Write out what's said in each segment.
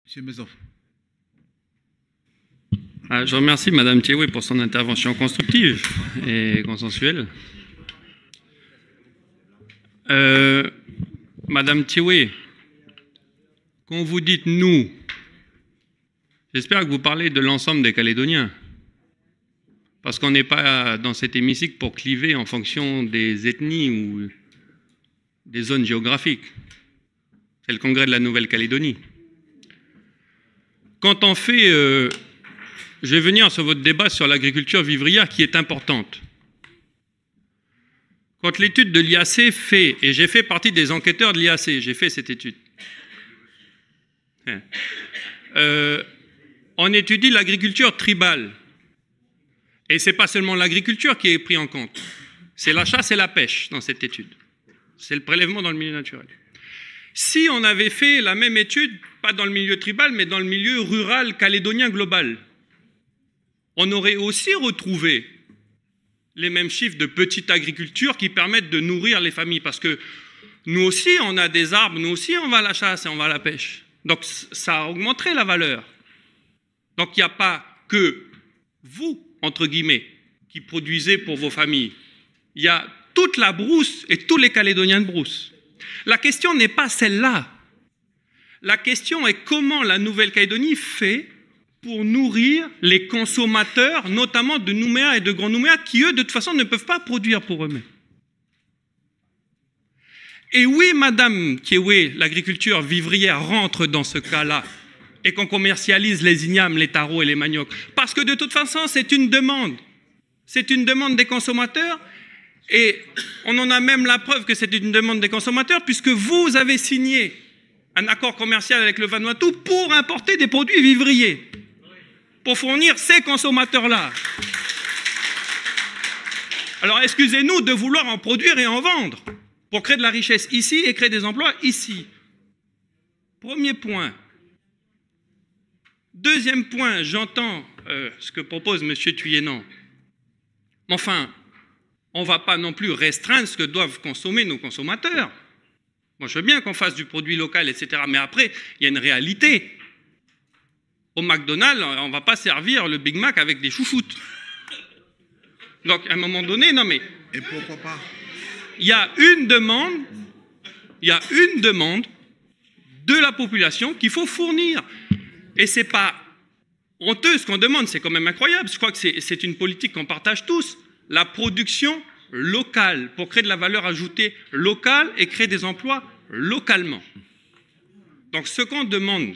Monsieur Mezoff. Je remercie Madame Thiéoué pour son intervention constructive et consensuelle. Madame Thiéoué, quand vous dites « nous », j'espère que vous parlez de l'ensemble des Calédoniens. Parce qu'on n'est pas dans cet hémicycle pour cliver en fonction des ethnies ou des zones géographiques. C'est le congrès de la Nouvelle-Calédonie. Quand on fait... je vais venir sur votre débat sur l'agriculture vivrière qui est importante. Quand l'étude de l'IAC fait, et j'ai fait partie des enquêteurs de l'IAC, j'ai fait cette étude. On étudie l'agriculture tribale. Et ce n'est pas seulement l'agriculture qui est pris en compte. C'est la chasse et la pêche dans cette étude. C'est le prélèvement dans le milieu naturel. Si on avait fait la même étude, pas dans le milieu tribal, mais dans le milieu rural calédonien global, on aurait aussi retrouvé les mêmes chiffres de petite agriculture qui permettent de nourrir les familles. Parce que nous aussi, on a des arbres, nous aussi, on va à la chasse et on va à la pêche. Donc, ça augmenterait la valeur. Donc, il n'y a pas que vous, entre guillemets, qui produisez pour vos familles. Il y a toute la brousse et tous les Calédoniens de brousse. La question n'est pas celle-là. La question est comment la Nouvelle-Calédonie fait pour nourrir les consommateurs, notamment de Nouméa et de Grand Nouméa, qui, eux, de toute façon, ne peuvent pas produire pour eux-mêmes. Et oui, Madame Thiéoué, l'agriculture vivrière rentre dans ce cas-là, et qu'on commercialise les ignames, les tarots et les maniocs. Parce que de toute façon, c'est une demande. C'est une demande des consommateurs, et on en a même la preuve que c'est une demande des consommateurs, puisque vous avez signé un accord commercial avec le Vanuatu pour importer des produits vivriers, pour fournir ces consommateurs-là. Alors, excusez-nous de vouloir en produire et en vendre, pour créer de la richesse ici et créer des emplois ici. Premier point. Deuxième point, j'entends ce que propose M. Thuyenant. Enfin, on ne va pas non plus restreindre ce que doivent consommer nos consommateurs. Moi, je veux bien qu'on fasse du produit local, etc. Mais après, il y a une réalité. Au McDonald's, on ne va pas servir le Big Mac avec des chouchoutes. Donc, à un moment donné, non mais... Et pourquoi pas? Il y a une demande de la population qu'il faut fournir. Et ce n'est pas honteux ce qu'on demande, c'est quand même incroyable. Je crois que c'est une politique qu'on partage tous. La production locale, pour créer de la valeur ajoutée locale et créer des emplois localement. Donc ce qu'on demande,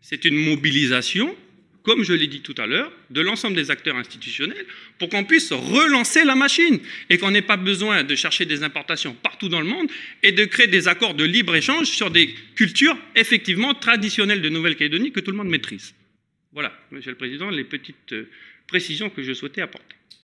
c'est une mobilisation, comme je l'ai dit tout à l'heure, de l'ensemble des acteurs institutionnels pour qu'on puisse relancer la machine et qu'on n'ait pas besoin de chercher des importations partout dans le monde et de créer des accords de libre-échange sur des cultures effectivement traditionnelles de Nouvelle-Calédonie que tout le monde maîtrise. Voilà, Monsieur le Président, les petites précisions que je souhaitais apporter.